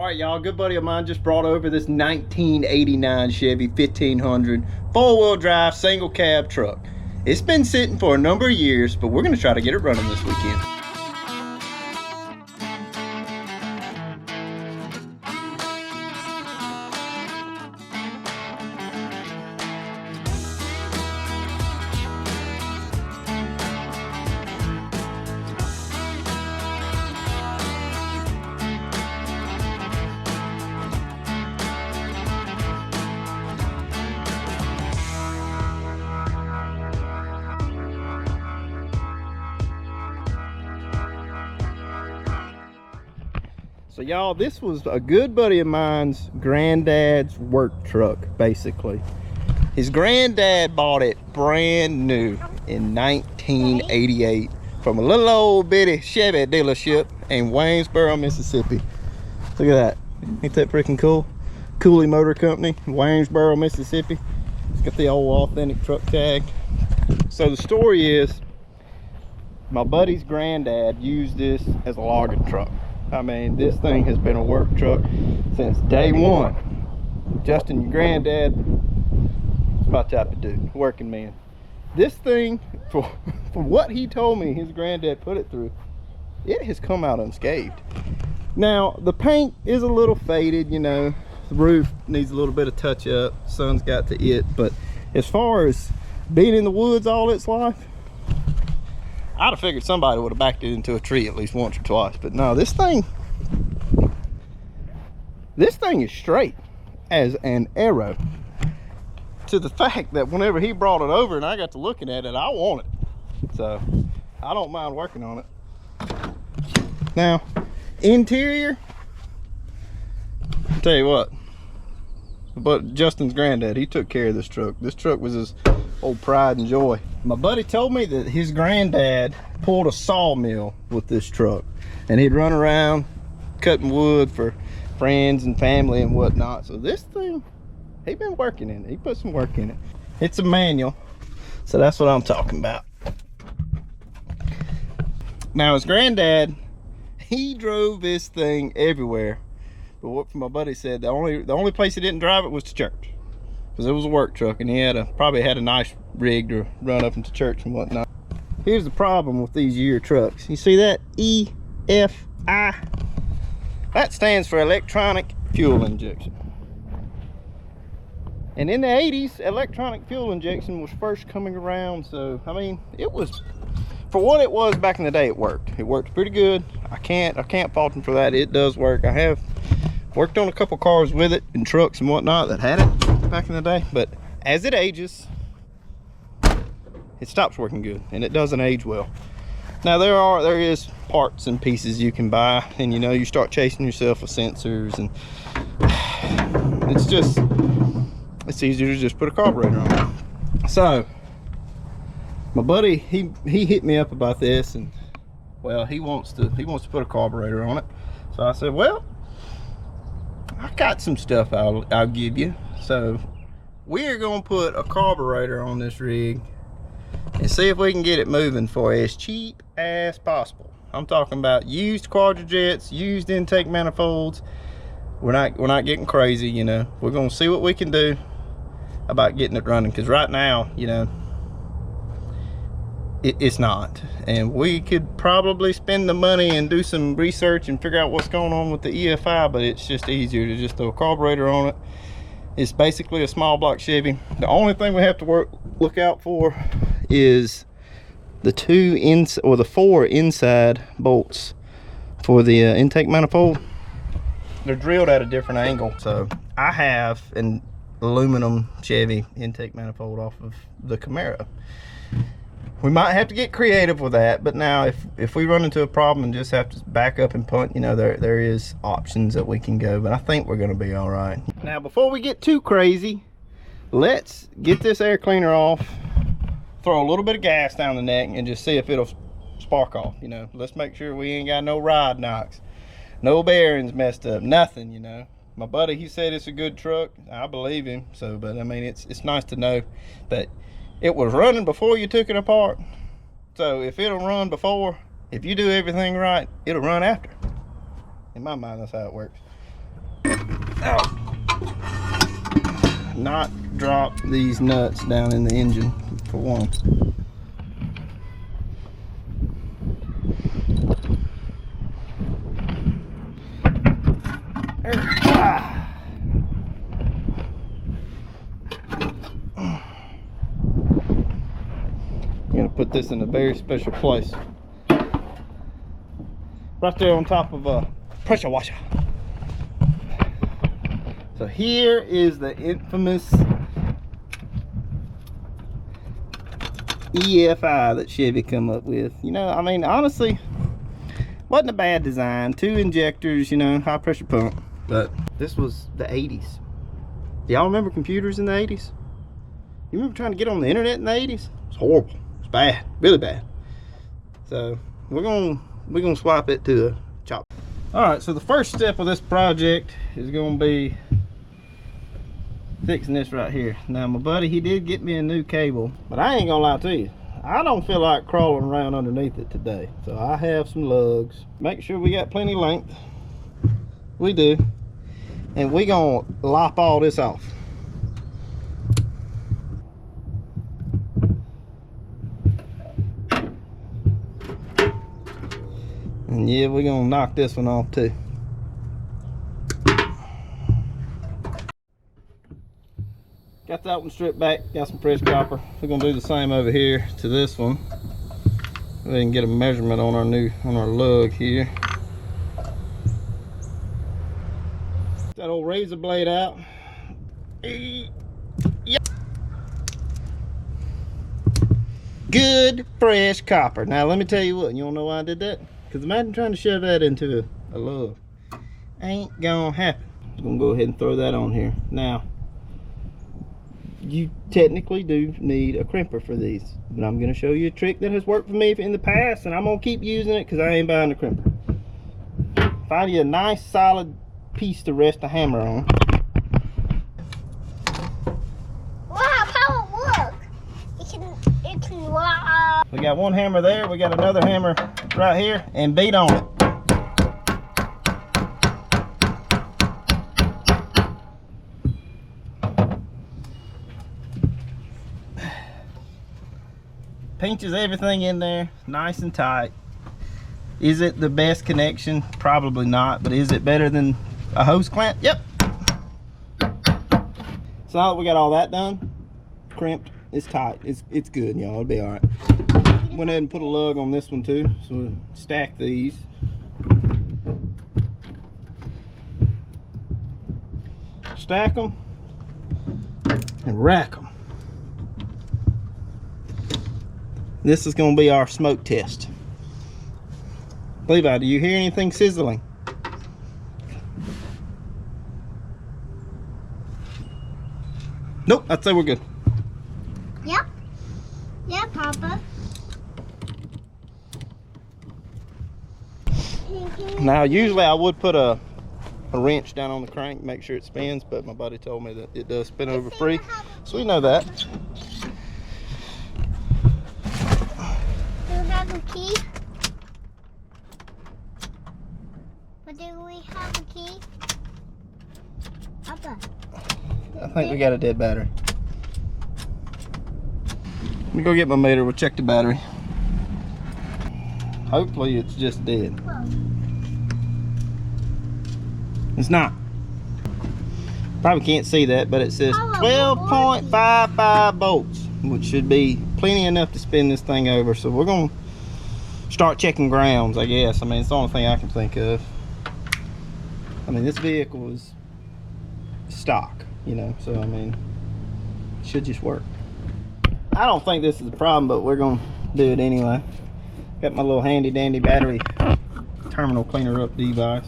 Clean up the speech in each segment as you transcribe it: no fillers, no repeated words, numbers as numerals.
All right, y'all, a good buddy of mine just brought over this 1989 Chevy 1500 four-wheel drive single cab truck. It's been sitting for a number of years, but we're gonna try to get it running this weekend. So y'all, this was a good buddy of mine's granddad's work truck, basically. His granddad bought it brand new in 1988 from a little old bitty Chevy dealership in Waynesboro, Mississippi. Look at that. Ain't that freaking cool? Cooley Motor Company, Waynesboro, Mississippi. It's got the old authentic truck tag. So the story is, my buddy's granddad used this as a logging truck. I mean, this thing has been a work truck since day one. Justin, your granddad, it's my type of dude, working man. This thing, for what he told me his granddad put it through, it has come out unscathed. Now, the paint is a little faded, you know, the roof needs a little bit of touch up, sun's got to it, but as far as being in the woods all its life, I'd have figured somebody would have backed it into a tree at least once or twice, but no, this thing is straight as an arrow, to the fact that whenever he brought it over and I got to looking at it, I want it. So I don't mind working on it. Now, interior, I'll tell you what, but Justin's granddad, he took care of this truck. This truck was his old pride and joy. My buddy told me that his granddad pulled a sawmill with this truck, and he'd run around cutting wood for friends and family and whatnot. So this thing, he'd been working in it. He put some work in it. It's a manual, so that's what I'm talking about. Now, his granddad, he drove this thing everywhere, but what my buddy said, the only place he didn't drive it was to church, because it was a work truck, and he had probably had a nice rig to run up into church and whatnot. Here's the problem with these year trucks. You see that EFI? That stands for electronic fuel injection. And in the 80s, electronic fuel injection was first coming around. So I mean, it was, for what it was back in the day, it worked. It worked pretty good. I can't fault him for that. It does work. I have worked on a couple cars with it and trucks and whatnot that had it back in the day, but as it ages, it stops working good, and it doesn't age well. Now there is parts and pieces you can buy, and you know, you start chasing yourself with sensors, and it's easier to just put a carburetor on it. So my buddy, he hit me up about this, and well, he wants to put a carburetor on it. So I said, well, I got some stuff I'll give you. So we're gonna put a carburetor on this rig and see if we can get it moving for as cheap as possible. I'm talking about used quadrajets, used intake manifolds. We're not getting crazy, you know. We're gonna see what we can do about getting it running, because right now, you know, it's not. And we could probably spend the money and do some research and figure out what's going on with the EFI, but it's just easier to just throw a carburetor on it. It's basically a small block Chevy. The only thing we have to look out for is the 4 inside bolts for the intake manifold. They're drilled at a different angle. So I have an aluminum Chevy intake manifold off of the Camaro. We might have to get creative with that, but now if we run into a problem and just have to back up and punt, you know, there is options that we can go, but I think we're gonna be all right. Now, before we get too crazy, let's get this air cleaner off, throw a little bit of gas down the neck, and just see if it'll spark off. You know, let's make sure we ain't got no rod knocks, no bearings messed up, nothing, you know. My buddy, he said it's a good truck. I believe him. So, but I mean, it's nice to know that it was running before you took it apart. So if it'll run before, if you do everything right, it'll run after. In my mind, that's how it works. Not drop these nuts down in the engine for one. I'm gonna put this in a very special place, right there on top of a pressure washer. So here is the infamous EFI that Chevy come up with. You know, I mean, honestly, wasn't a bad design. 2 injectors, you know, high pressure pump. But this was the 80s. Y'all remember computers in the 80s? You remember trying to get on the internet in the 80s? It's horrible. It's bad, really bad. So we're gonna swap it to a chop. All right, so the first step of this project is gonna be fixing this right here. Now my buddy, he did get me a new cable, but I ain't gonna lie to you, I don't feel like crawling around underneath it today. So I have some lugs. Make sure we got plenty length. We do. And we gonna lop all this off. And yeah, we're gonna knock this one off too. Got that one stripped back, got some fresh copper. We're gonna do the same over here to this one. We can get a measurement on our lug here. That old razor blade out. Yep. Good fresh copper. Now let me tell you what, you don't know why I did that? Because imagine trying to shove that into a lug. Ain't gonna happen. I'm gonna go ahead and throw that on here. Now, you technically do need a crimper for these, but I'm going to show you a trick that has worked for me in the past, and I'm going to keep using it because I ain't buying a crimper. Find you a nice solid piece to rest a hammer on. Wow, how it work? It can wow. We got one hammer there, we got another hammer right here, and beat on it. Pinches everything in there nice and tight. Is it the best connection? Probably not, but is it better than a hose clamp? Yep. So now that we got all that done, crimped, it's tight, it's good, y'all. It'll be all right. Went ahead and put a lug on this one too, so we'll stack these. Stack them and rack them. This is going to be our smoke test. Levi, do you hear anything sizzling? Nope, I'd say we're good. Yep. Yeah, Papa. Now, usually I would put a wrench down on the crank, make sure it spins, but my buddy told me that it does spin over free, so we know that. Have a key? But do we have a key? Papa. I think we got a dead battery. Let me go get my meter, we'll check the battery. Hopefully it's just dead. It's not. Probably can't see that, but it says 12.55 volts, which should be plenty enough to spin this thing over. So we're gonna start checking grounds, I guess. I mean, it's the only thing I can think of. I mean, this vehicle is stock, you know, so I mean, it should just work. I don't think this is a problem, but we're gonna do it anyway. Got my little handy dandy battery terminal cleaner up device.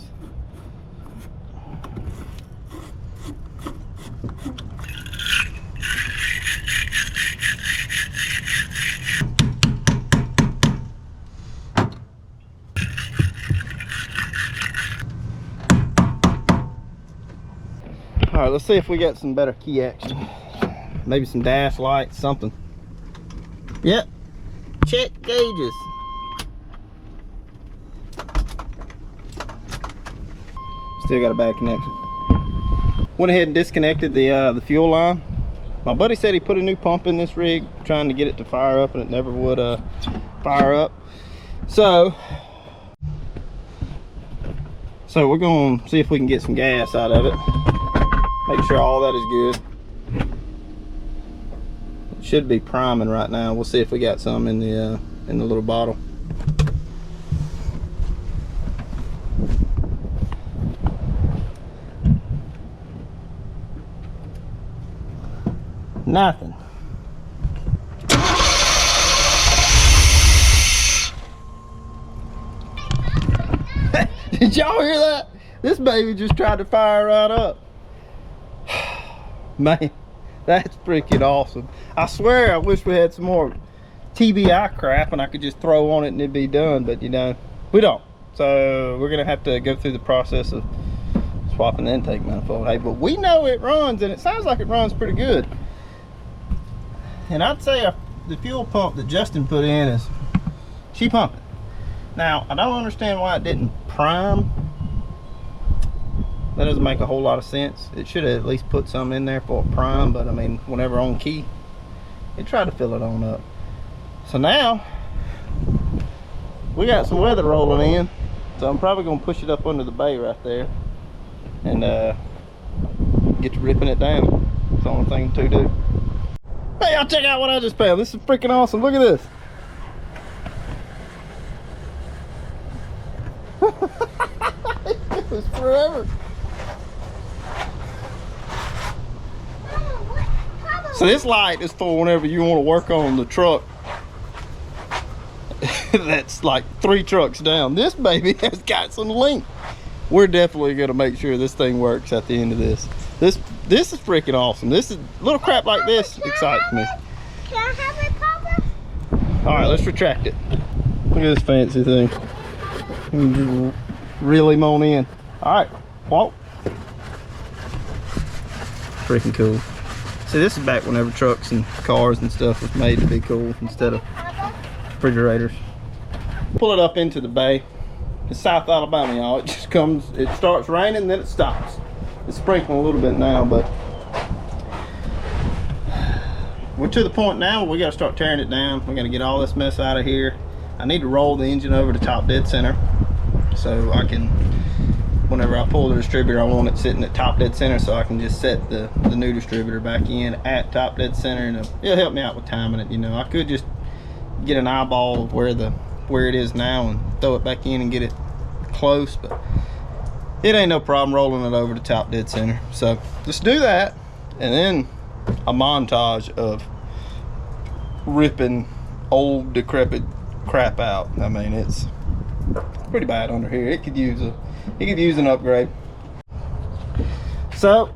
All right, let's see if we got some better key action. Maybe some dash lights, something. Yep, check gauges. Still got a bad connection. Went ahead and disconnected the fuel line. My buddy said he put a new pump in this rig, trying to get it to fire up, and it never would fire up. So we're going to see if we can get some gas out of it. Make sure all that is good. It should be priming right now. We'll see if we got some in the little bottle. Nothing. Did y'all hear that? This baby just tried to fire right up. Man, that's freaking awesome. I swear I wish we had some more TBI crap and I could just throw on it and it'd be done, but you know, we don't. So we're gonna have to go through the process of swapping the intake manifold. Hey, but we know it runs, and it sounds like it runs pretty good. And I'd say the fuel pump that Justin put in is, she pumping. Now, I don't understand why it didn't prime. That doesn't make a whole lot of sense. It should have at least put some in there for a prime, but I mean, whenever on key, it tried to fill it on up. So now, we got some weather rolling in, so I'm probably gonna push it up under the bay right there and get to ripping it down. It's the only thing to do. Hey, y'all, check out what I just found. This is freaking awesome. Look at this. It was forever. So this light is for whenever you want to work on the truck that's like 3 trucks down. This baby has got some length. We're definitely going to make sure this thing works at the end of this. This is freaking awesome. This is little crap like this excites me. Can I have it, Papa? All right, let's retract it. Look at this fancy thing. You can just reel him on in. All right, walk. Freaking cool. See, this is back whenever trucks and cars and stuff was made to be cool instead of refrigerators. Pull it up into the bay. It's South Alabama, y'all. It just comes, it starts raining, then it stops. It's sprinkling a little bit now, but we're to the point now where we got to start tearing it down. We got to get all this mess out of here. I need to roll the engine over to top dead center so I can, whenever I pull the distributor, I want it sitting at top dead center so I can just set the new distributor back in at top dead center, and it'll help me out with timing it. You know, I could just get an eyeball of where it is now and throw it back in and get it close, but it ain't no problem rolling it over to top dead center. So let's do that, and then a montage of ripping old decrepit crap out. I mean, it's pretty bad under here. It could use an upgrade. So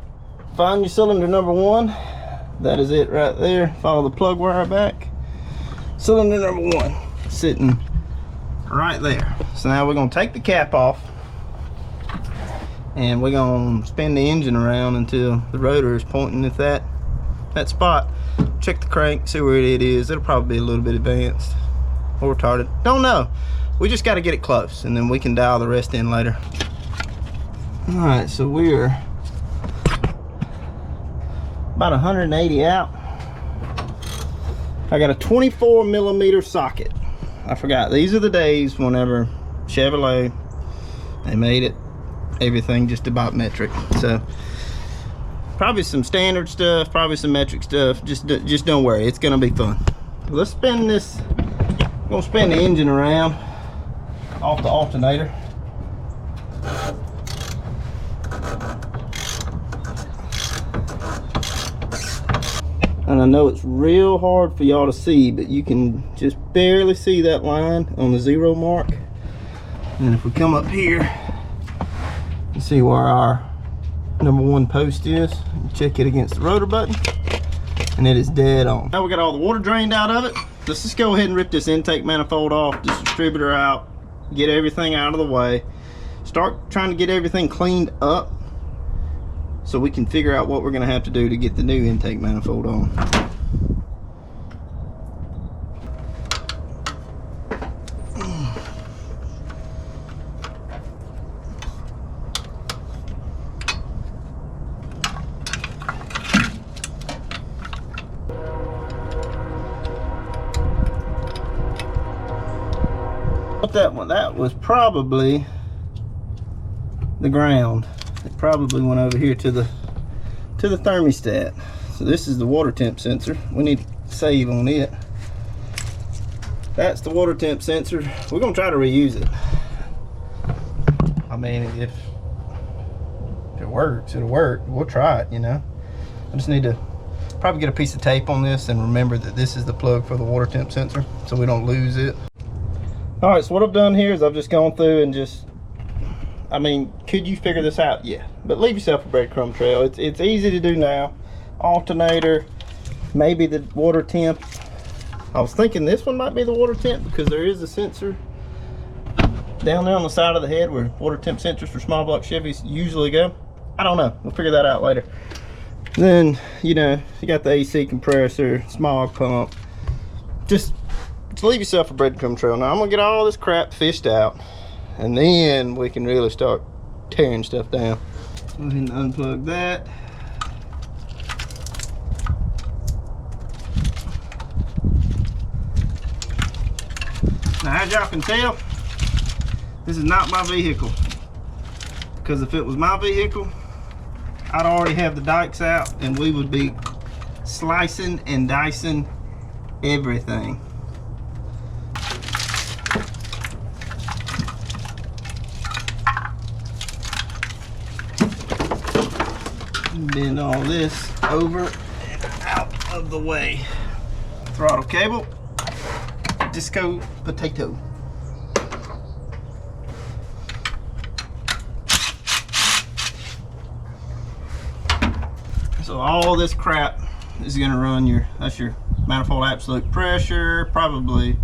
find your cylinder number 1. That is it right there. Follow the plug wire back. Cylinder number 1 sitting right there. So now we're going to take the cap off and we're going to spin the engine around until the rotor is pointing at that spot. Check the crank, see where it is. It'll probably be a little bit advanced or retarded, don't know. We just got to get it close and then we can dial the rest in later. All right, so we're about 180 out. I got a 24 millimeter socket. I forgot, these are the days whenever Chevrolet, they made it everything just about metric. So probably some standard stuff, probably some metric stuff. Just don't worry, it's gonna be fun. Let's spin this. I'm gonna spin the engine around off the alternator. And I know it's real hard for y'all to see, but you can just barely see that line on the 0 mark. And if we come up here, you see where our number 1 post is. Check it against the rotor button, and it is dead on. Now we got all the water drained out of it. Let's just go ahead and rip this intake manifold off, this distributor out, get everything out of the way. Start trying to get everything cleaned up so we can figure out what we're gonna have to do to get the new intake manifold on. But that was probably the ground. It probably went over here to the thermostat. So this is the water temp sensor. We need to save on it. That's the water temp sensor. We're gonna try to reuse it. I mean, if it works, it'll work. We'll try it, you know. I just need to probably get a piece of tape on this and remember that this is the plug for the water temp sensor so we don't lose it. All right, so what I've done here is I've just gone through and just, I mean, could you figure this out? Yeah, but leave yourself a breadcrumb trail. It's easy to do now. Alternator, maybe the water temp. I was thinking this one might be the water temp because there is a sensor down there on the side of the head where water temp sensors for small block Chevys usually go. I don't know, we'll figure that out later. Then, you know, you got the AC compressor, smog pump. Just leave yourself a breadcrumb trail. Now I'm gonna get all this crap fished out and then we can really start tearing stuff down. Go ahead and unplug that. Now as y'all can tell, this is not my vehicle, because if it was my vehicle, I'd already have the dikes out and we would be slicing and dicing everything. Bend all this over and out of the way. Throttle cable, disco potato. So all this crap is going to run that's your manifold absolute pressure, probably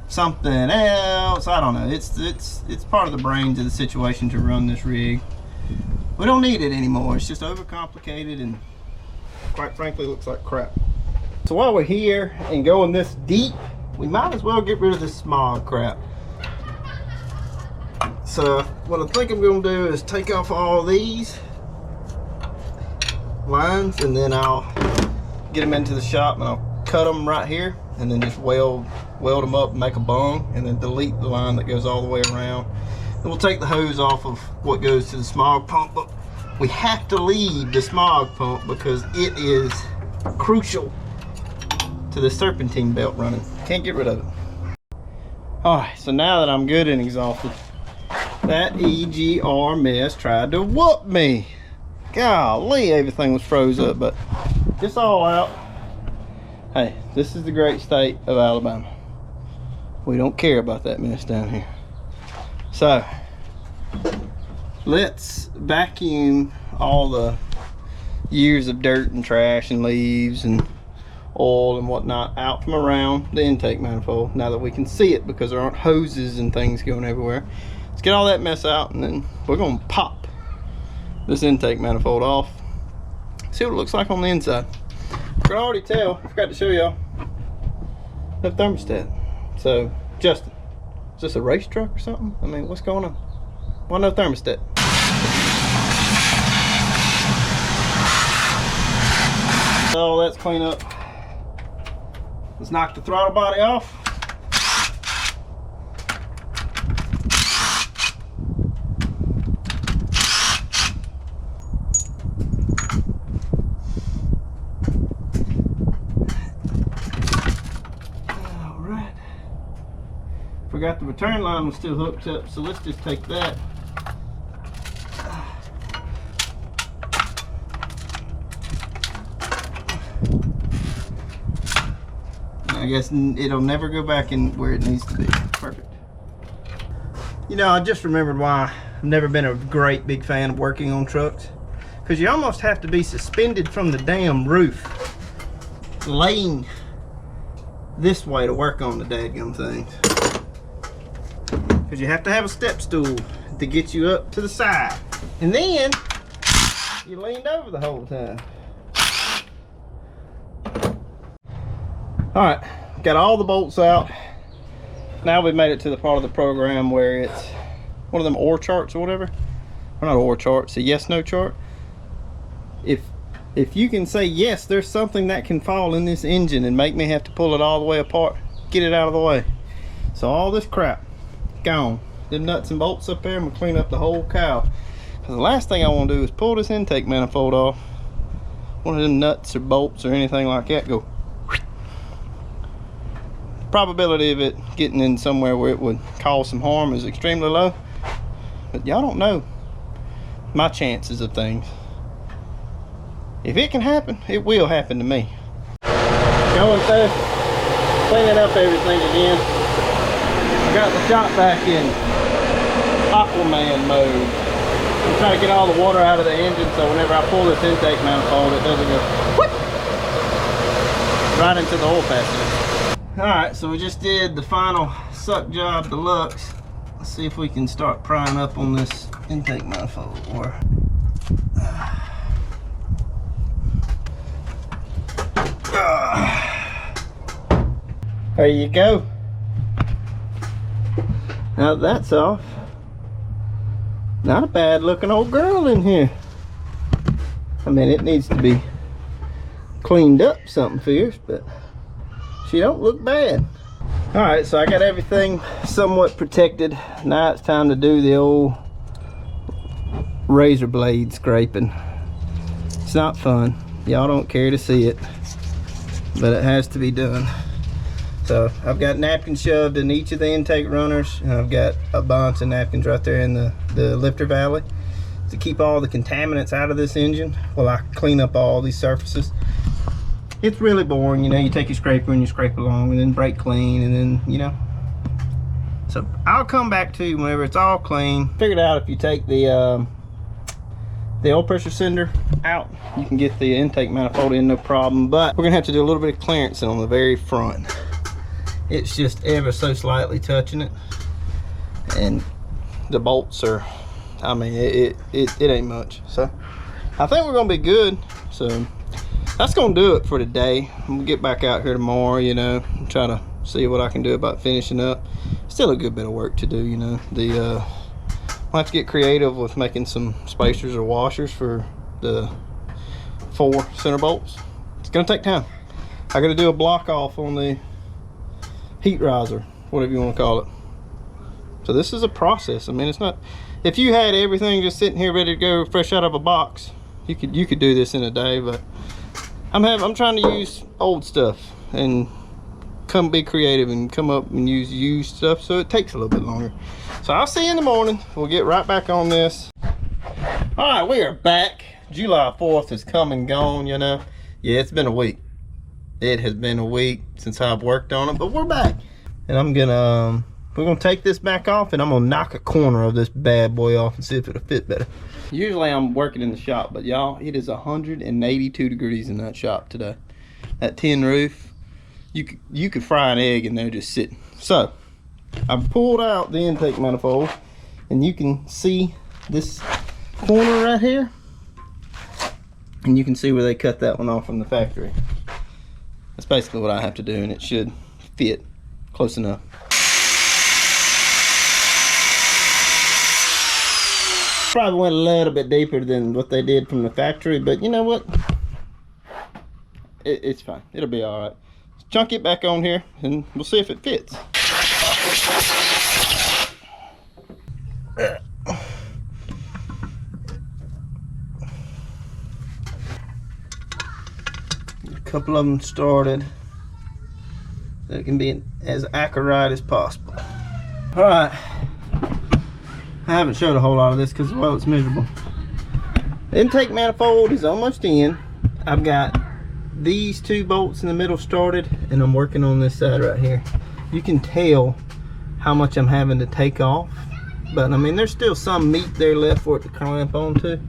something else. I don't know. It's part of the brains of the situation to run this rig. We don't need it anymore. It's just overcomplicated and quite frankly looks like crap. So while we're here and going this deep, we might as well get rid of this smog crap. So what I think I'm going to do is take off all these lines and then I'll get them into the shop and I'll cut them right here and then just weld them up and make a bung and then delete the line that goes all the way around. Then we'll take the hose off of what goes to the smog pump, but we have to leave the smog pump because it is crucial to the serpentine belt running. Can't get rid of it. Alright, so now that I'm good and exhausted, that EGR mess tried to whoop me. Golly, everything was froze up, but it's all out. Hey, this is the great state of Alabama. We don't care about that mess down here. So let's vacuum all the years of dirt and trash and leaves and oil and whatnot out from around the intake manifold now that we can see it because there aren't hoses and things going everywhere. Let's get all that mess out and then we're going to pop this intake manifold off, see what it looks like on the inside. You can already tell, I forgot to show y'all, no thermostat. So Justin, is this a race truck or something? I mean, what's going on? Why no thermostat? So let's clean up. Let's knock the throttle body off. Alright. Forgot the return line was still hooked up, so let's just take that. I guess it'll never go back in where it needs to be. Perfect. You know, I just remembered why I've never been a great big fan of working on trucks. Because you almost have to be suspended from the damn roof, laying this way to work on the dadgum things. Because you have to have a step stool to get you up to the side. And then you leaned over the whole time. All right, got all the bolts out. Now we've made it to the part of the program where it's one of them OR charts or whatever. Or not OR charts, a yes no chart. If you can say yes, there's something that can fall in this engine and make me have to pull it all the way apart, get it out of the way. So all this crap gone. Them nuts and bolts up there, I'm gonna clean up the whole cow. Cause the last thing I want to do is pull this intake manifold off. One of them nuts or bolts or anything like that go. Probability of it getting in somewhere where it would cause some harm is extremely low. But y'all don't know my chances of things. If it can happen, it will happen to me. Going through, cleaning up everything again. I got the shop back in Aquaman mode. I'm trying to get all the water out of the engine so whenever I pull this intake manifold, it doesn't go whoop, right into the oil passages. Alright, so we just did the final suck job deluxe. Let's see if we can start prying up on this intake manifold. Or there you go. Now that's off. Not a bad looking old girl in here. I mean, it needs to be cleaned up something fierce, but she don't look bad. All right, so I got everything somewhat protected. Now it's time to do the old razor blade scraping. It's not fun. Y'all don't care to see it, but it has to be done. So I've got napkins shoved in each of the intake runners, and I've got a bunch of napkins right there in the lifter valley to keep all the contaminants out of this engine while I clean up all these surfaces. It's really boring, you know. You take your scraper and you scrape along and then brake clean, and then, you know. So I'll come back to you whenever it's all clean. Figured out if you take the oil pressure cylinder out, you can get the intake manifold in no problem, but we're gonna have to do a little bit of clearancing on the very front. It's just ever so slightly touching it, and the bolts are, I mean, it ain't much. So I think we're gonna be good. So that's gonna do it for today. I'm gonna get back out here tomorrow, you know, and try to see what I can do about finishing up. Still a good bit of work to do, you know. I'll have to get creative with making some spacers or washers for the 4 center bolts. It's gonna take time. I gotta do a block off on the heat riser, whatever you want to call it. So this is a process. I mean, it's not, if you had everything just sitting here ready to go fresh out of a box, you could do this in a day, but I'm trying to use old stuff and be creative and come up and use used stuff, so it takes a little bit longer. So I'll see you in the morning. We'll get right back on this. All right, we are back. July 4th has come and gone, you know. Yeah, it's been a week. It has been a week since I've worked on it, but we're back. And we're gonna take this back off, and I'm gonna knock a corner of this bad boy off and see if it'll fit better. Usually I'm working in the shop, but y'all, it is 182 degrees in that shop today. That tin roof, you could fry an egg in there just sitting. So I've pulled out the intake manifold, and you can see this corner right here, and you can see where they cut that one off from the factory. That's basically what I have to do, and it should fit close enough. Probably went a little bit deeper than what they did from the factory, but you know what? It's fine. It'll be all right. Chunk it back on here, and we'll see if it fits. A couple of them started, so it can be as accurate as possible. All right, I haven't showed a whole lot of this because, well, it's miserable. The intake manifold is almost in. I've got these 2 bolts in the middle started, and I'm working on this side right here. You can tell how much I'm having to take off, but I mean, there's still some meat there left for it to clamp onto.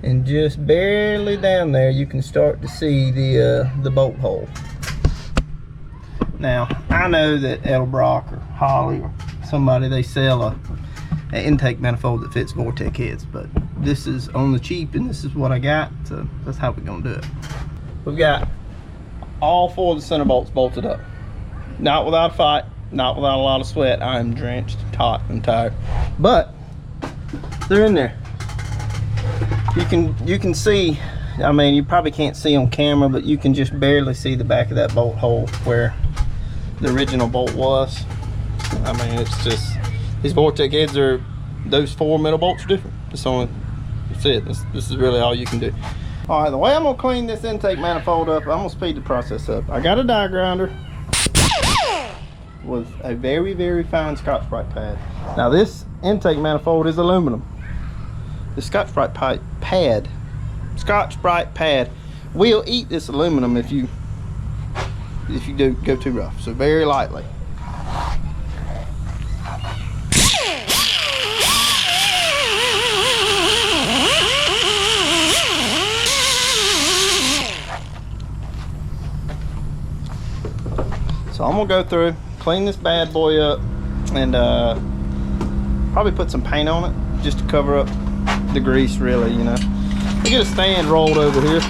And just barely down there, you can start to see the bolt hole. Now, I know that Elbrock or Holly or somebody, they sell an intake manifold that fits Vortec heads, but this is on the cheap, and this is what I got, so that's how we're gonna do it. We've got all 4 of the center bolts bolted up. Not without a fight, not without a lot of sweat. I am drenched, hot, and tired, but they're in there. You can see, I mean, you probably can't see on camera, but you can just barely see the back of that bolt hole where the original bolt was. I mean, it's just, these Vortex heads are, those 4 metal bolts are different. That's it. This is really all you can do. All right, the way I'm gonna clean this intake manifold up, I'm gonna speed the process up. I got a die grinder with a very, very fine Scotch-Brite pad. Now this intake manifold is aluminum. The Scotch-Brite pad will eat this aluminum if you do go too rough. So very lightly. So I'm gonna go through, clean this bad boy up, and probably put some paint on it just to cover up the grease, really, you know. I get a stand rolled over here.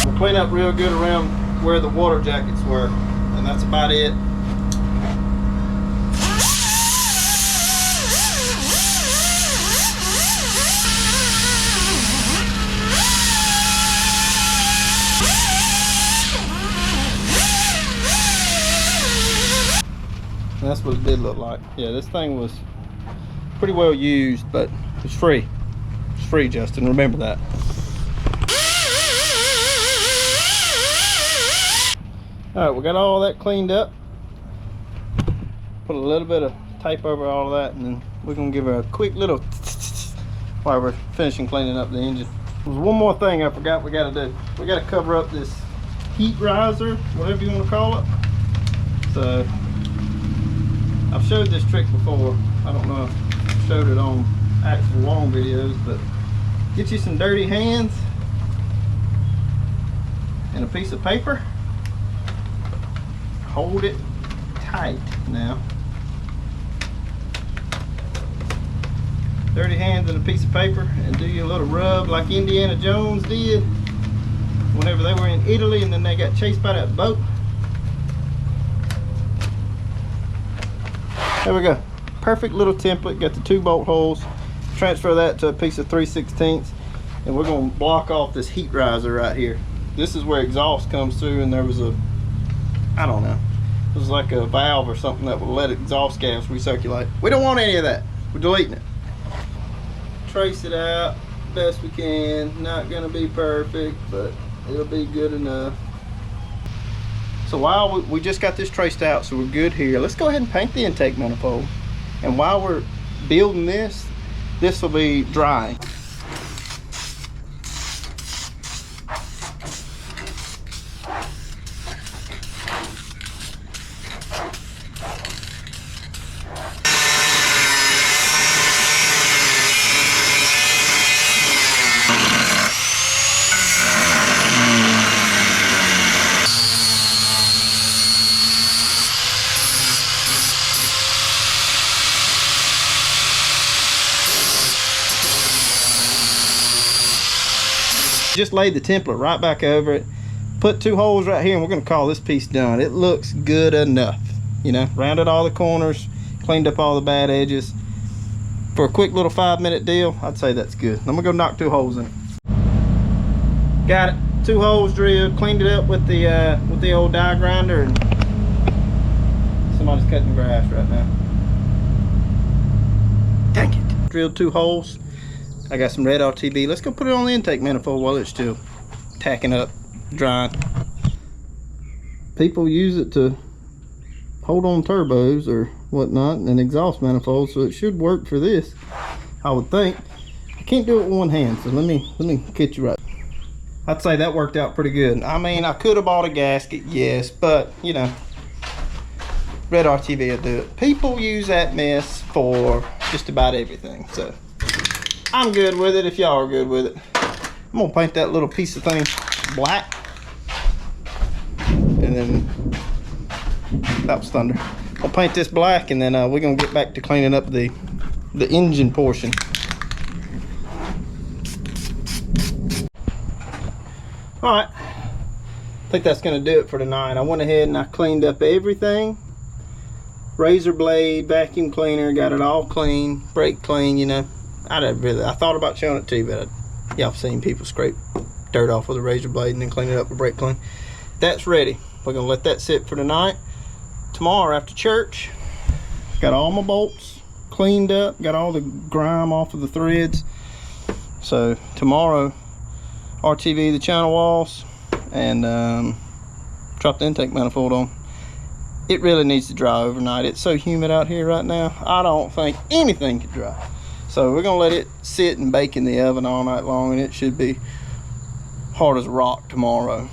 We'll clean up real good around where the water jackets were, and that's about it. And that's what it did look like. Yeah, this thing was pretty well used, but it's free. It's free, Justin. Remember that. All right, we got all that cleaned up. Put a little bit of tape over all of that, and then we're gonna give her a quick little while we're finishing cleaning up the engine. There's one more thing I forgot we gotta do. We gotta cover up this heat riser, whatever you want to call it. So I've showed this trick before. I don't know if I showed it on actual long videos, but get you some dirty hands and a piece of paper. Hold it tight now. Dirty hands and a piece of paper, and do you a little rub like Indiana Jones did whenever they were in Italy and then they got chased by that boat. There we go. Perfect little template. Got the 2 bolt holes. Transfer that to a piece of 3/16, and we're going to block off this heat riser right here. This is where exhaust comes through, and there was a, I don't know, it was like a valve or something that would let exhaust gas recirculate. We don't want any of that. We're deleting it. Trace it out best we can. Not going to be perfect, but it'll be good enough. So while we just got this traced out, so we're good here, let's go ahead and paint the intake manifold. And while we're building this will be drying. Just laid the template right back over it, put 2 holes right here, and we're going to call this piece done. It looks good enough, you know. Rounded all the corners, cleaned up all the bad edges. For a quick little 5-minute deal, I'd say that's good. I'm gonna go knock 2 holes in it. Got it. 2 holes drilled, cleaned it up with the old die grinder, and somebody's cutting grass right now. Dang it. Drilled 2 holes. I got some red RTB. Let's go put it on the intake manifold while it's still tacking up, drying. People use it to hold on turbos or whatnot and exhaust manifolds, so it should work for this, I would think. I can't do it with one hand, so let me get you right. I'd say that worked out pretty good. I mean, I could have bought a gasket, yes, but you know, red RTB will do it. People use that mess for just about everything, so I'm good with it if y'all are good with it. I'm gonna paint that little piece of thing black, and then that was thunder. I'll paint this black, and then we're gonna get back to cleaning up the engine portion. All right, I think that's gonna do it for tonight. I went ahead and I cleaned up everything. Razor blade, vacuum cleaner, got it all clean, brake clean, you know. I thought about showing it to you, but Y'all seen people scrape dirt off with a razor blade and then clean it up with brake clean. That's ready. We're gonna let that sit for tonight. Tomorrow after church, got all my bolts cleaned up, got all the grime off of the threads. So tomorrow, RTV the channel walls and drop the intake manifold on. It really needs to dry overnight. It's so humid out here right now. I don't think anything could dry. So we're gonna let it sit and bake in the oven all night long, and it should be hard as a rock tomorrow.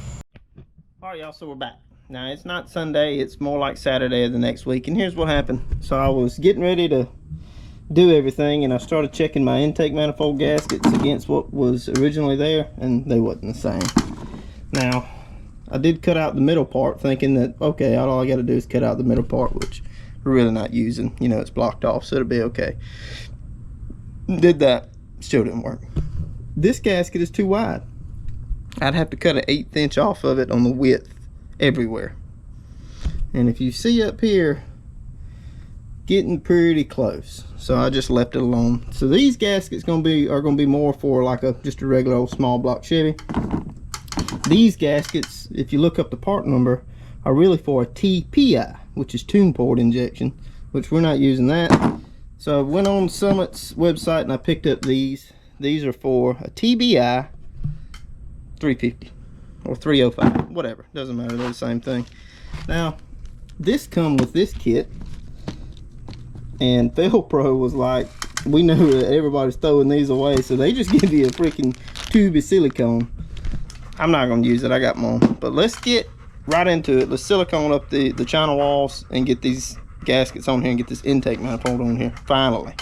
All right, y'all, so we're back. Now, it's not Sunday, it's more like Saturday of the next week, and here's what happened. So I was getting ready to do everything, and I started checking my intake manifold gaskets against what was originally there, and they wasn't the same. Now, I did cut out the middle part, thinking that, okay, all I gotta do is cut out the middle part, which we're really not using. You know, it's blocked off, so it'll be okay. Did that, still didn't work. This gasket is too wide. I'd have to cut an 1/8 inch off of it on the width everywhere. And if you see up here, getting pretty close. So I just left it alone. So these gaskets are gonna be more for like just a regular old small block Chevy. These gaskets, if you look up the part number, are really for a TBI, which is tune port injection, which we're not using that. So I went on Summit's website and I picked up these. These are for a TBI 350 or 305, whatever, doesn't matter, they're the same thing. Now, this come with this kit, and Pro was like, we know that everybody's throwing these away, so they just give you a freaking tube of silicone. I'm not gonna use it, I got mine. But let's get right into it. Let's silicone up the channel walls and get these gaskets on here and get this intake manifold on here, finally.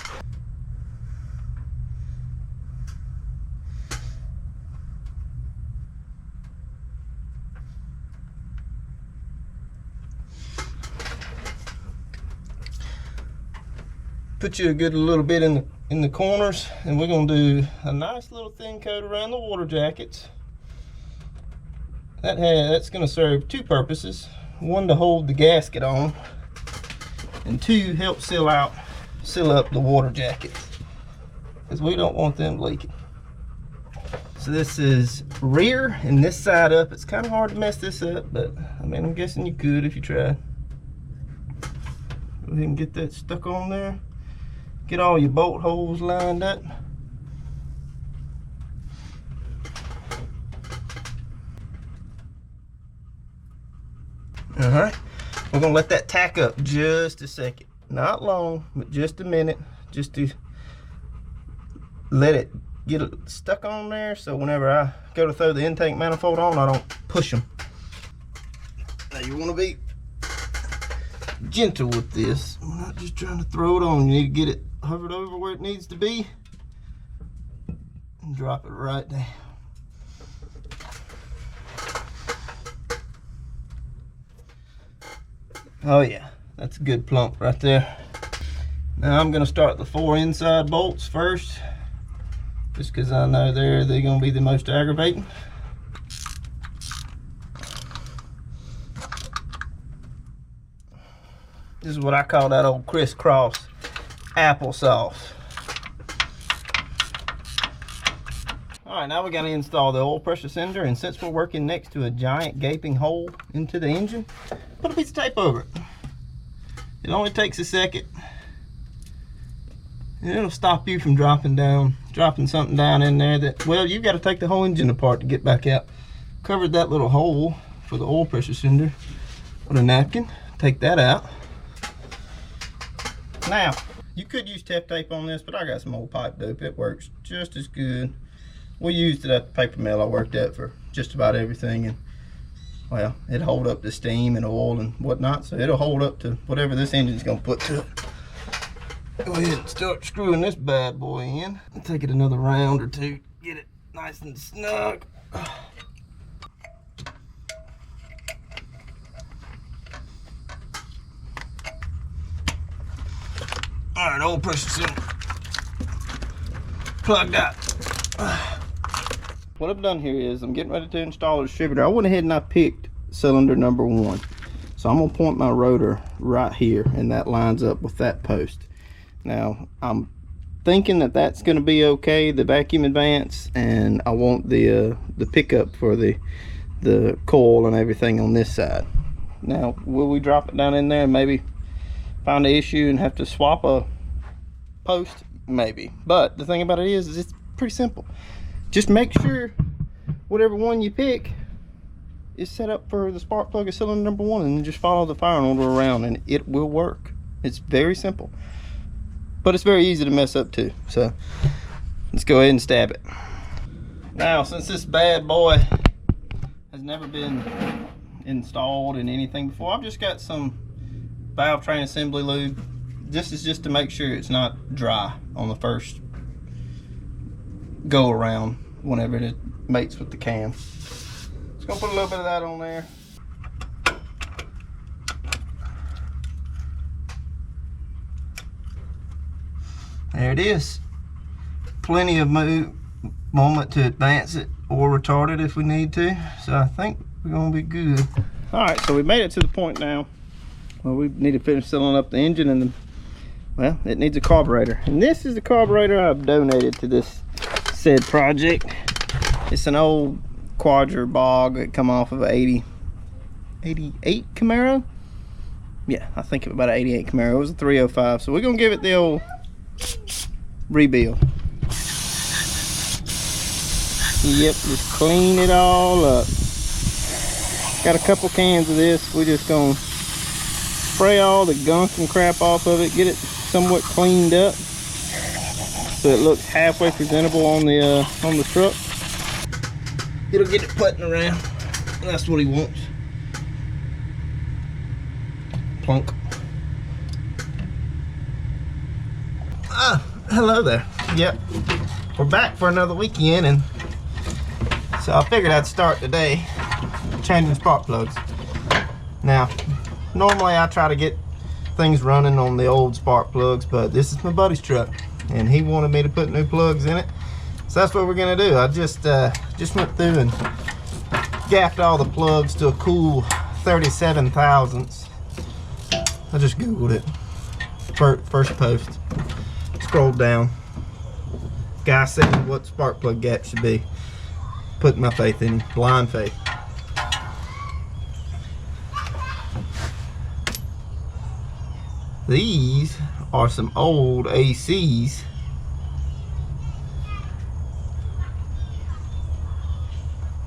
Put you a good little bit in the corners, and we're gonna do a nice little thin coat around the water jackets. That's gonna serve two purposes. One, to hold the gasket on, and two, help seal up the water jackets, because we don't want them leaking. So this is rear and this side up. It's kind of hard to mess this up, but I mean, I'm guessing you could if you tried. Go ahead and get that stuck on there. Get all your bolt holes lined up. All right, we're gonna let that tack up just a second. Not long, but just a minute, just to let it get it stuck on there, so whenever I go to throw the intake manifold on, I don't push them. Now you wanna be gentle with this. We're not just trying to throw it on. You need to get it hovered over where it needs to be and drop it right down. Oh yeah, that's a good plump right there. Now I'm gonna start the 4 inside bolts first, just because I know they're gonna be the most aggravating. This is what I call that old crisscross applesauce. All right, now we got to install the oil pressure cylinder, and since we're working next to a giant gaping hole into the engine, put a piece of tape over it. It only takes a second, and it'll stop you from dropping something down in there that, well, you've got to take the whole engine apart to get back out. Covered that little hole for the oil pressure cylinder with a napkin. Take that out. Now, you could use Tef tape on this, but I got some old pipe dope. It works just as good. We used it at the paper mill I worked at for just about everything, and well, it'll hold up to steam and oil and whatnot, so it'll hold up to whatever this engine's gonna put to it. Go ahead and start screwing this bad boy in. Take it another round or two, get it nice and snug. All right, oil pressure cylinder plugged out. What I've done here is I'm getting ready to install a distributor. I went ahead and I picked cylinder number 1. So I'm gonna point my rotor right here, and that lines up with that post. Now I'm thinking that that's going to be okay, the vacuum advance, and I want the pickup for the coil and everything on this side. Now, will we drop it down in there and maybe find an issue and have to swap a post? Maybe. But the thing about it is it's pretty simple. Just make sure whatever one you pick is set up for the spark plug of cylinder number 1, and just follow the firing order around and it will work. It's very simple, but it's very easy to mess up too. So let's go ahead and stab it. Now, since this bad boy has never been installed in anything before, I've just got some valve train assembly lube. This is just to make sure it's not dry on the first go around whenever it mates with the cam. Just gonna put a little bit of that on there. There it is. Plenty of moment to advance it or retard it if we need to. So I think we're gonna be good. All right, so we made it to the point now where we need to finish filling up the engine, and well, it needs a carburetor. And this is the carburetor I've donated to this said project. It's an old Quadra bog that come off of an 88 Camaro. Yeah, I think about an 88 Camaro. It was a 305, so we're gonna give it the old rebuild. Yep, just clean it all up. Got a couple cans of this. We're just gonna spray all the gunk and crap off of it, get it somewhat cleaned up so it looks halfway presentable on the truck. It'll get it putting around, and that's what he wants. Plunk. Ah, hello there. Yep, we're back for another weekend, and so I figured I'd start today changing spark plugs. Now, normally I try to get things running on the old spark plugs, but this is my buddy's truck and he wanted me to put new plugs in it, so that's what we're gonna do. I just went through and gapped all the plugs to a cool 37 thousandths. I just googled it, first post, scrolled down, guy said what spark plug gap should be. Put my faith in him, blind faith. These are some old ACs.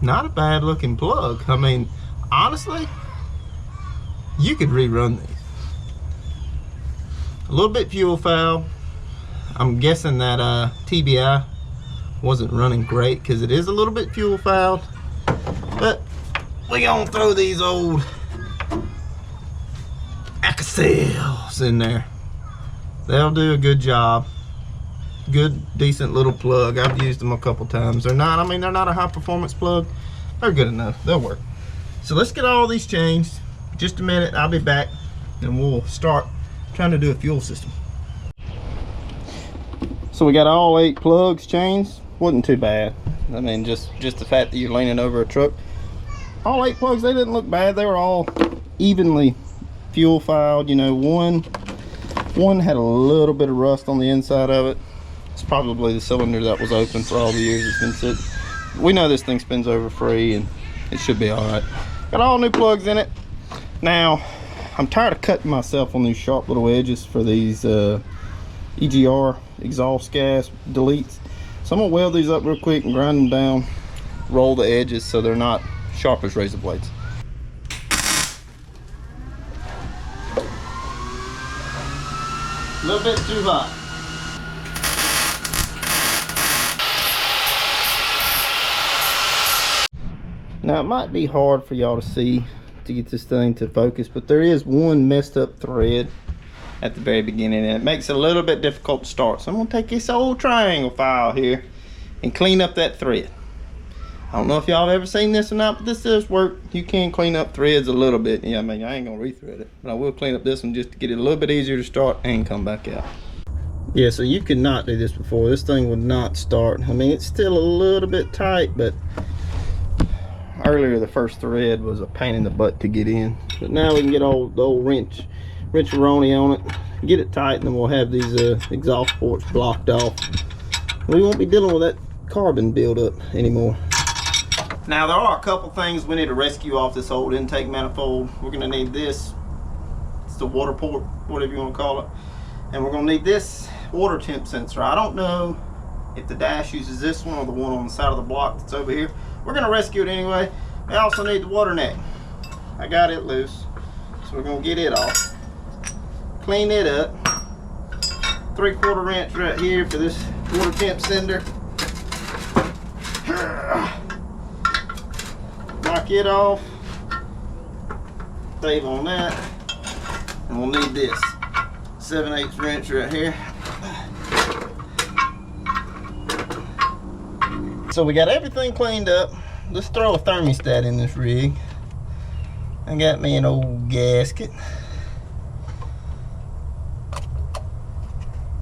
Not a bad looking plug. I mean, honestly, you could rerun these. A little bit fuel foul. I'm guessing that TBI wasn't running great because it is a little bit fuel fouled. But we gonna throw these old Axles in there. They'll do a good job. Good, decent little plug. I've used them a couple times. They're not, I mean, they're not a high performance plug. They're good enough. They'll work. So let's get all these changed. Just a minute, I'll be back and we'll start trying to do a fuel system. So we got all 8 plugs changed. Wasn't too bad. I mean, just the fact that you're leaning over a truck. All 8 plugs, they didn't look bad. They were all evenly fuel filed. You know, one had a little bit of rust on the inside of it. It's probably the cylinder that was open for all the years it's been sitting. We know this thing spins over free and it should be all right. Got all new plugs in it. Now, I'm tired of cutting myself on these sharp little edges for these EGR exhaust gas deletes. So I'm gonna weld these up real quick and grind them down, roll the edges so they're not sharp as razor blades. A little bit too hot. Now it might be hard for y'all to see to get this thing to focus, but there is one messed up thread at the very beginning and it makes it a little bit difficult to start. So I'm gonna take this old triangle file here and clean up that thread. I don't know if y'all have ever seen this or not, but this does work. You can clean up threads a little bit. Yeah, I mean, I ain't gonna rethread it, but I will clean up this one just to get it a little bit easier to start and come back out. Yeah, so you could not do this before. This thing would not start. I mean, it's still a little bit tight, but earlier the first thread was a pain in the butt to get in. But now we can get the old wrench-a-roni on it get it tight, and then we'll have these exhaust ports blocked off. We won't be dealing with that carbon buildup anymore. Now there are a couple things we need to rescue off this old intake manifold. We're going to need this. It's the water port, whatever you want to call it. And we're going to need this water temp sensor. I don't know if the dash uses this one or the one on the side of the block that's over here. We're going to rescue it anyway. We also need the water neck. I got it loose, so we're going to get it off. Clean it up. 3/4 wrench right here for this water temp sender. Knock it off. Save on that. And we'll need this 7/8 wrench right here. So we got everything cleaned up. Let's throw a thermostat in this rig. I got me an old gasket.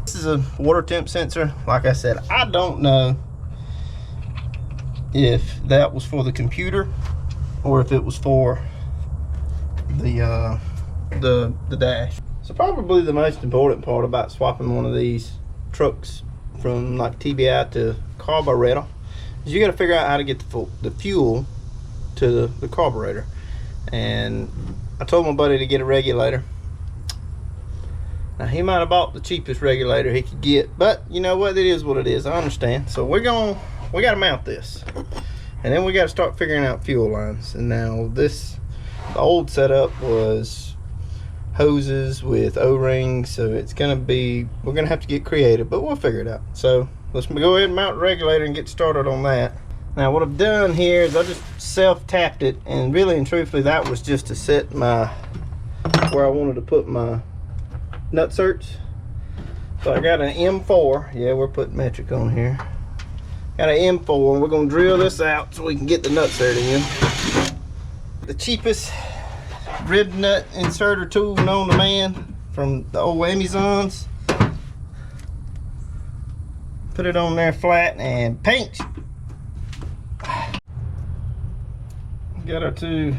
This is a water temp sensor. Like I said, I don't know if that was for the computer or if it was for the dash. So probably the most important part about swapping one of these trucks from like TBI to Carburetor is you got to figure out how to get the fuel to the carburetor. And I told my buddy to get a regulator. Now he might have bought the cheapest regulator he could get, but you know what, it is what it is. I understand. So we got to mount this, and then we got to start figuring out fuel lines. And now the old setup was hoses with O-rings, so we're gonna have to get creative, but we'll figure it out. So let's go ahead and mount the regulator and get started on that. Now what I've done here is I just self-tapped it, and really and truthfully that was just to set where I wanted to put my nut certs. So I got an M4. Yeah, we're putting metric on here. Got an M4, and we're gonna drill this out so we can get the nut cert in. The cheapest rib nut inserter tool known to man from the old Amazons. Put it on there flat and paint. Got our 2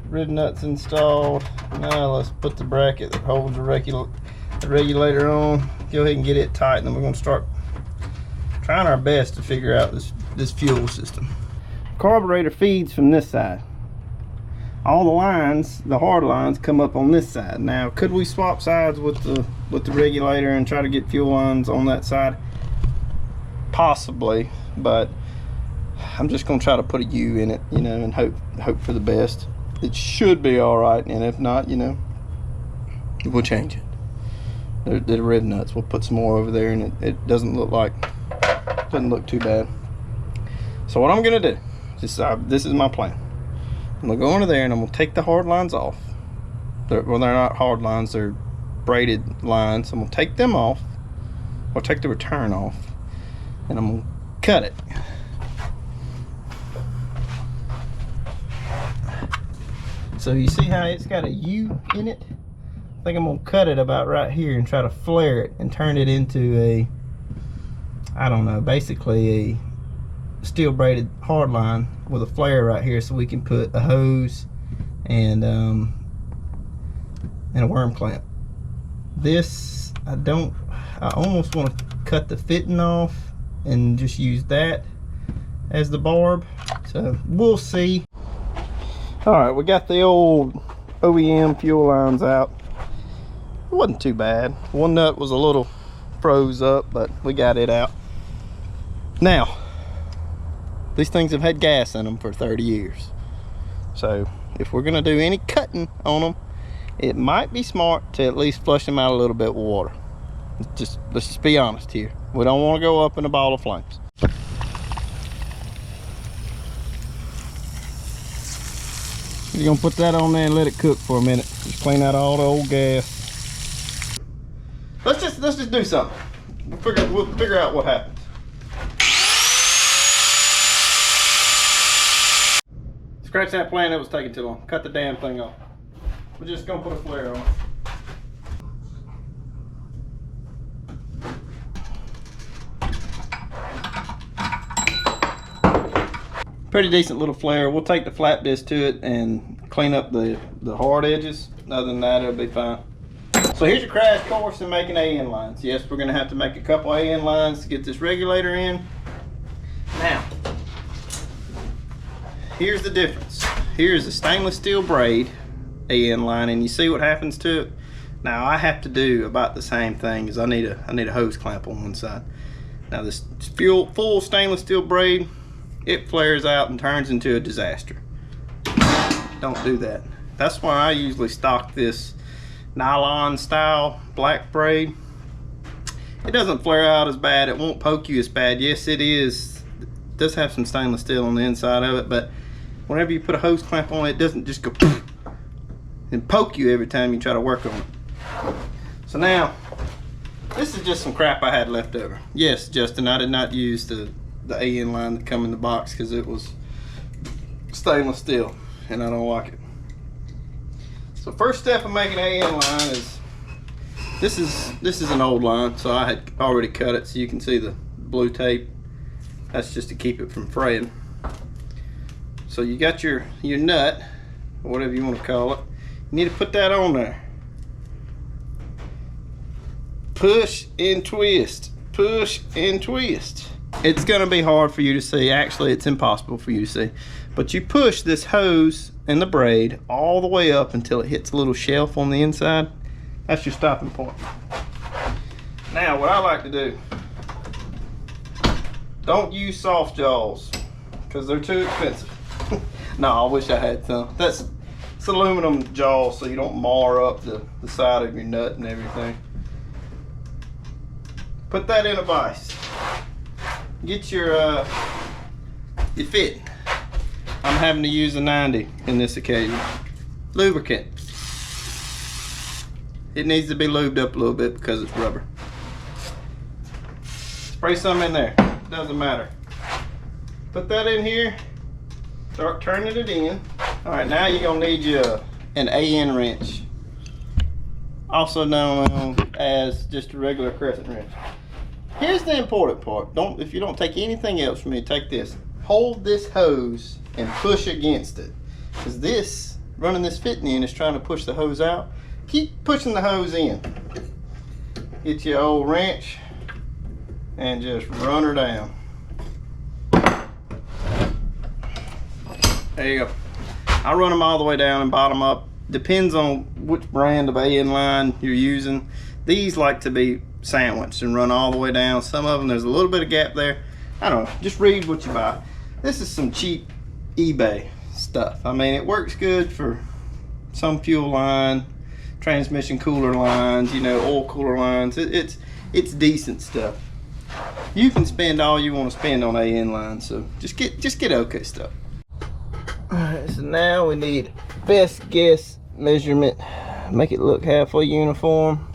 rib nuts installed. Now let's put the bracket that holds the regulator on. Go ahead and get it tight, and then we're going to start trying our best to figure out this fuel system. Carburetor feeds from this side. All the lines, the hard lines, come up on this side. Now, could we swap sides with the regulator and try to get fuel lines on that side? Possibly, but I'm just gonna try to put a U in it, you know, and hope for the best. It should be all right, and if not, you know, we'll change it. The rib nuts, we'll put some more over there, and it doesn't look too bad. So what I'm gonna do, this is my plan. I'm gonna go under there and I'm gonna take the hard lines off. They're not hard lines, they're braided lines. I'm gonna take them off, or take the return off, and I'm gonna cut it. So you see how it's got a U in it? I think I'm gonna cut it about right here and try to flare it and turn it into a, I don't know, basically a steel braided hard line with a flare right here, so we can put a hose and a worm clamp. This, I almost want to cut the fitting off and just use that as the barb, so we'll see. All right, we got the old OEM fuel lines out. It wasn't too bad. One nut was a little froze up, but we got it out. Now, these things have had gas in them for 30 years. So if we're gonna do any cutting on them, it might be smart to at least flush them out a little bit with water. Let's just be honest here. We don't want to go up in a ball of flames. You're gonna put that on there and let it cook for a minute. Just clean out all the old gas. Let's just do something. We'll figure out what happens. Scratch that plan, that was taking too long. Cut the damn thing off. We're just gonna put a flare on it. Pretty decent little flare. We'll take the flat disc to it and clean up the hard edges. Other than that, it'll be fine. So here's your crash course in making AN lines. Yes, we're gonna have to make a couple AN lines to get this regulator in. Now, here's the difference. Here's a stainless steel braid AN line, and you see what happens to it. Now I have to do about the same thing, as I need a hose clamp on one side. Now this full stainless steel braid, it flares out and turns into a disaster. Don't do that. That's why I usually stock this nylon style black braid. It doesn't flare out as bad, it won't poke you as bad. Yes, it does have some stainless steel on the inside of it, but whenever you put a hose clamp on it, it doesn't just go and poke you every time you try to work on it. So now, this is just some crap I had left over. Yes, Justin, I did not use the AN line that come in the box because it was stainless steel and I don't like it. So first step of making an AN line is, this is an old line, so I had already cut it so you can see the blue tape. That's just to keep it from fraying. So you got your nut, or whatever you want to call it. You need to put that on there. Push and twist, push and twist. It's gonna be hard for you to see. Actually, it's impossible for you to see. But you push this hose and the braid all the way up until it hits a little shelf on the inside. That's your stopping point. Now, what I like to do, don't use soft jaws because they're too expensive. No, I wish I had some. It's aluminum jaws so you don't mar up the side of your nut and everything. Put that in a vise. Get your fit. I'm having to use a 90 in this occasion. Lubricant. It needs to be lubed up a little bit because it's rubber. Spray some in there. Doesn't matter. Put that in here. Start turning it in. All right, now you're gonna need an AN wrench, also known as just a regular crescent wrench. Here's the important part. If you don't take anything else from me, take this. Hold this hose and push against it, because this, running this fitting in, is trying to push the hose out. Keep pushing the hose in. Get your old wrench and just run her down. There you go. I run them all the way down and bottom up. Depends on which brand of AN line you're using. These like to be sandwiched and run all the way down. Some of them, there's a little bit of gap there. I don't know, just read what you buy. This is some cheap eBay stuff. I mean, it works good for some fuel line, transmission cooler lines, you know, oil cooler lines. It's decent stuff. You can spend all you want to spend on AN lines, so just get okay stuff. Alright, so now we need best guess measurement. Make it look halfway uniform.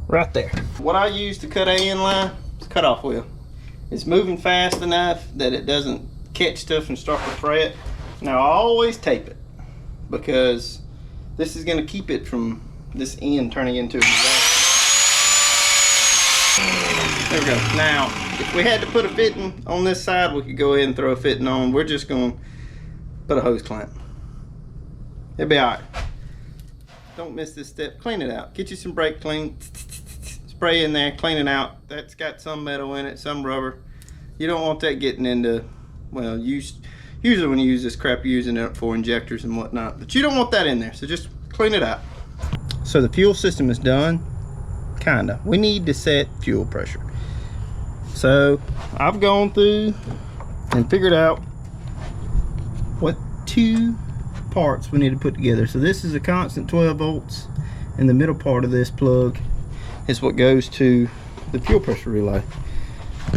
Right there. What I use to cut AN line is cutoff wheel. It's moving fast enough that it doesn't catch stuff and start to fret. Now I always tape it because this is going to keep it from this end turning into a disaster. There we go. Now, if we had to put a fitting on this side, we could go ahead and throw a fitting on. We're just going to put a hose clamp. It'll be alright. Don't miss this step. Clean it out. Get you some brake clean. Spray in there, clean it out. That's got some metal in it, some rubber. You don't want that getting into, well, usually when you use this crap, you're using it for injectors and whatnot, but you don't want that in there, so just clean it out. So the fuel system is done, kinda. We need to set fuel pressure. So I've gone through and figured out what two parts we need to put together. So this is a constant 12 volts, and the middle part of this plug is what goes to the fuel pressure relay.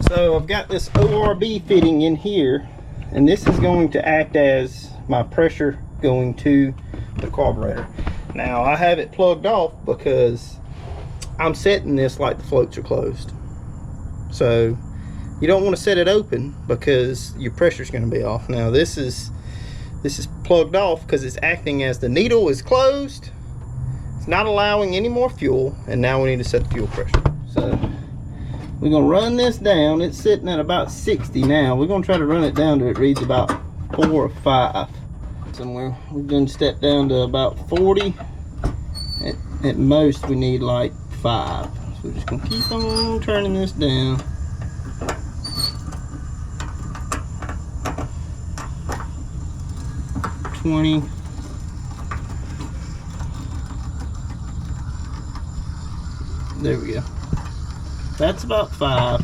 So I've got this ORB fitting in here, and this is going to act as my pressure going to the carburetor. Now I have it plugged off because I'm setting this like the floats are closed. So you don't want to set it open because your pressure is going to be off. Now this is plugged off because it's acting as the needle is closed. It's not allowing any more fuel, and now we need to set the fuel pressure. So we're gonna run this down. It's sitting at about 60 now. We're gonna try to run it down to it reads about 4 or 5 somewhere. We're gonna step down to about 40, At most we need like 5. So we're just gonna keep on turning this down. $20. There we go. That's about 5.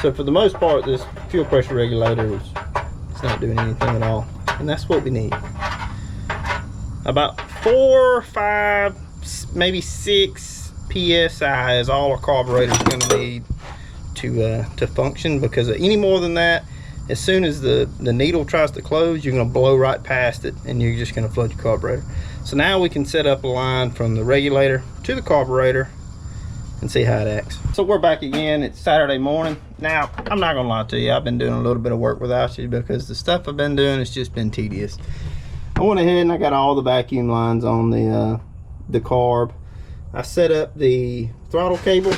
So for the most part, this fuel pressure regulator it's not doing anything at all, and that's what we need. About 4, 5, maybe 6 psi is all a carburetor is going to need to function, because any more than that, as soon as the needle tries to close, you're going to blow right past it and you're just going to flood your carburetor. So now we can set up a line from the regulator to the carburetor and see how it acts. So we're back again. It's Saturday morning. Now, I'm not gonna lie to you, I've been doing a little bit of work without you because the stuff I've been doing has just been tedious. I went ahead and I got all the vacuum lines on the carb. I set up the throttle cable.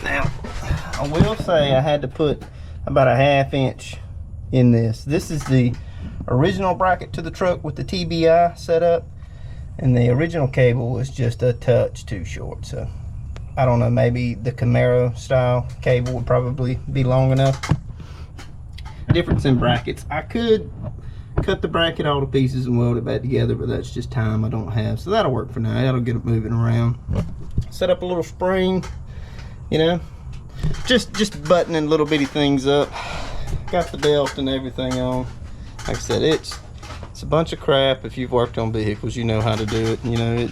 Now, I will say I had to put about a 1/2 inch in this. This is the original bracket to the truck with the TBI set up, and the original cable was just a touch too short. So I don't know, maybe the Camaro style cable would probably be long enough. Difference in brackets. I could cut the bracket all to pieces and weld it back together, but that's just time I don't have. So that'll work for now. That'll get it moving around. Set up a little spring, you know, just buttoning little bitty things up. Got the belt and everything on. Like I said, it's a bunch of crap. If you've worked on vehicles, you know how to do it. You know,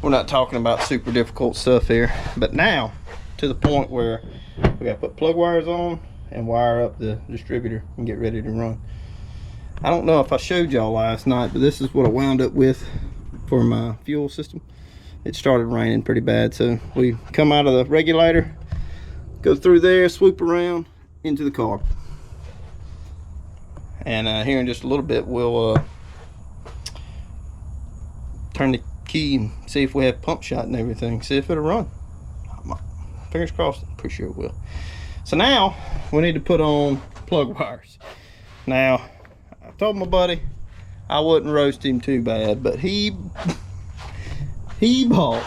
we're not talking about super difficult stuff here, but now to the point where we got to put plug wires on and wire up the distributor and get ready to run. I don't know if I showed y'all last night, but this is what I wound up with for my fuel system. It started raining pretty bad, so we come out of the regulator, go through there, swoop around into the carb, and here in just a little bit we'll turn the key and see if we have pump shot and everything, see if it'll run. Fingers crossed, I'm pretty sure it will. So now we need to put on plug wires. Now I told my buddy I wouldn't roast him too bad, but he bought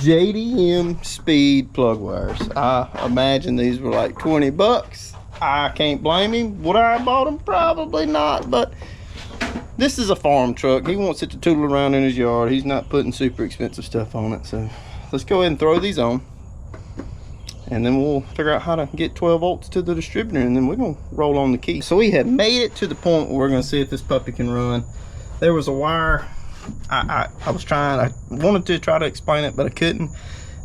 JDM speed plug wires. I imagine these were like 20 bucks. I can't blame him. Would I have bought them? Probably not, but this is a farm truck. He wants it to tootle around in his yard. He's not putting super expensive stuff on it. So let's go ahead and throw these on, and then we'll figure out how to get 12 volts to the distributor, and then we're gonna roll on the key. So we have made it to the point where we're gonna see if this puppy can run. There was a wire. I wanted to try to explain it, but I couldn't.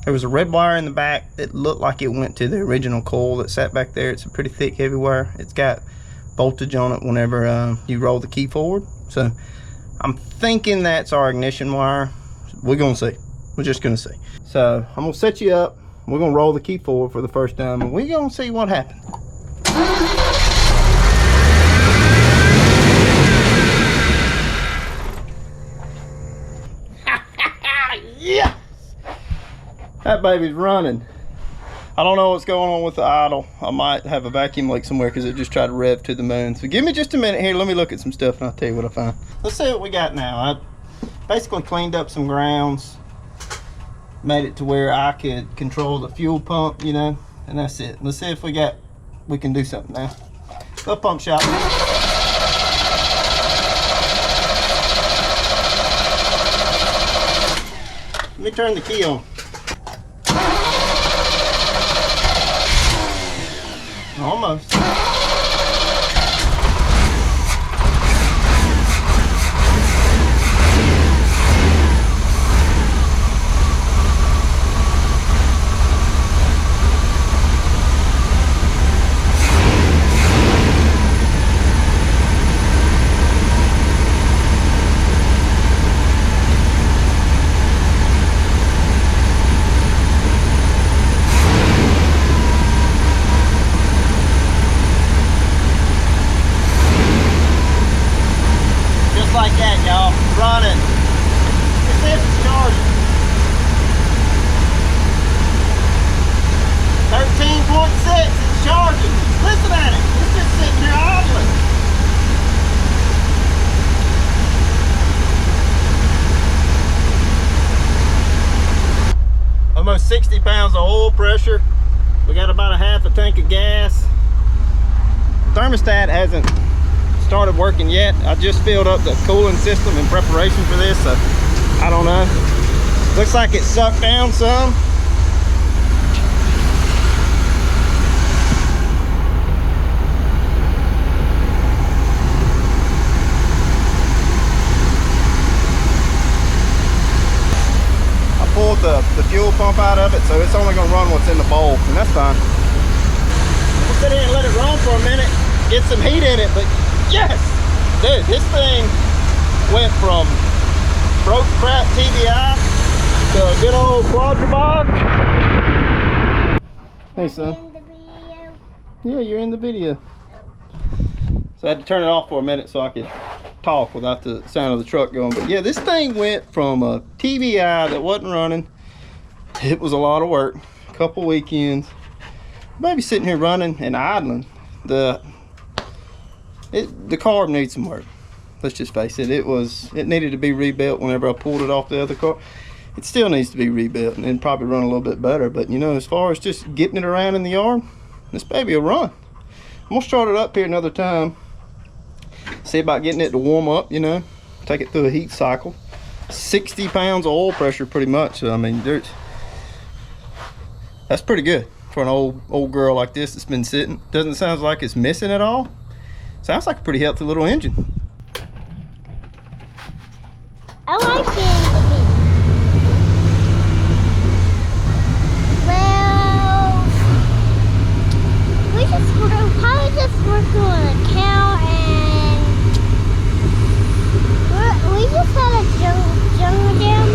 There was a red wire in the back that looked like it went to the original coil that sat back there. It's a pretty thick, heavy wire. It's got voltage on it whenever you roll the key forward. So I'm thinking that's our ignition wire. We're gonna see. We're just gonna see. So I'm gonna set you up. We're gonna roll the key forward for the first time, and we're gonna see what happens. Yes! That baby's running. I don't know what's going on with the idle. I might have a vacuum leak somewhere because it just tried to rev to the moon. So give me just a minute here. Let me look at some stuff and I'll tell you what I find. Let's see what we got now. I basically cleaned up some grounds, made it to where I could control the fuel pump, you know, and that's it. Let's see if we can do something now. Little pump shot. Let me turn the key on. Almost. 60 pounds of oil pressure. We got about a half a tank of gas. Thermostat hasn't started working yet. I just filled up the cooling system in preparation for this, so I don't know. Looks like it sucked down some. Pulled the fuel pump out of it, so it's only going to run what's in the bowl, and that's fine. We'll sit here and let it run for a minute, get some heat in it. But yes, dude, this thing went from broke crap TBI to a good old quadribog. Hey son. Yeah, you're in the video. So I had to turn it off for a minute so I could talk without the sound of the truck going. But yeah, this thing went from a TBI that wasn't running. It was a lot of work, a couple weekends, maybe sitting here running and idling. The carb needs some work. Let's just face it. It needed to be rebuilt whenever I pulled it off the other car. It still needs to be rebuilt and probably run a little bit better. But you know, as far as just getting it around in the yard, this baby will run. I'm gonna start it up here another time. See about getting it to warm up, you know, take it through a heat cycle. 60 pounds of oil pressure pretty much. So, I mean, that's pretty good for an old girl like this that's been sitting. Doesn't sound like it's missing at all. Sounds like a pretty healthy little engine. I like it. Well, we'll probably just work on an account, and we just had a jungle gym.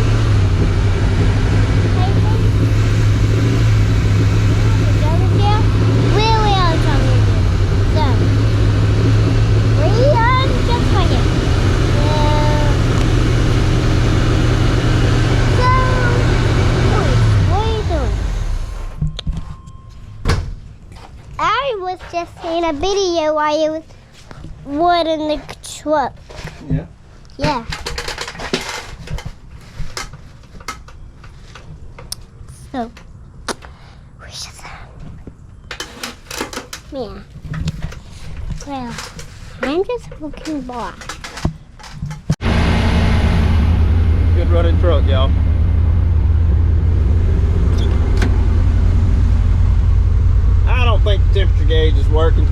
Just in a video while you was wood in the truck. Yeah. Yeah. So, yeah. Well, I'm just looking back. Good running truck, y'all. I don't think the temperature gauge is working.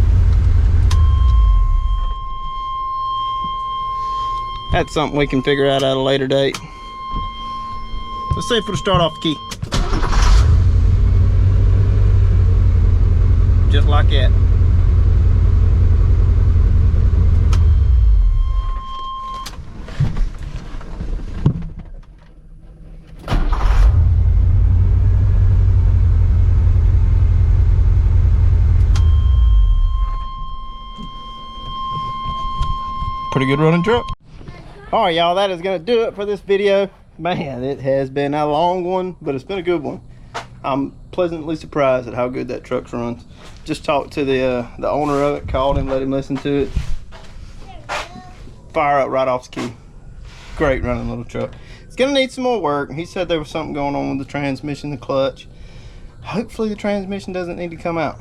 That's something we can figure out at a later date. Let's see if it'll start off the key. Just like that. Pretty good running truck. All right, y'all, that is gonna do it for this video. Man, it has been a long one, but it's been a good one. I'm pleasantly surprised at how good that truck runs. Just talked to the owner of it, called him, let him listen to it. Fire up right off the key. Great running little truck. It's gonna need some more work. He said there was something going on with the transmission, the clutch. Hopefully the transmission doesn't need to come out.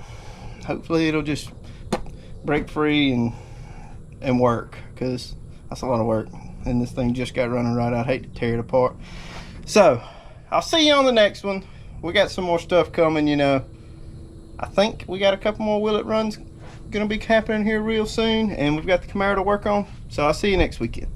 Hopefully it'll just break free and work, because that's a lot of work, and this thing just got running right. I'd hate to tear it apart. So I'll see you on the next one. We got some more stuff coming, you know. I think we got a couple more wheel it runs gonna be happening here real soon, and we've got the Camaro to work on. So I'll see you next weekend.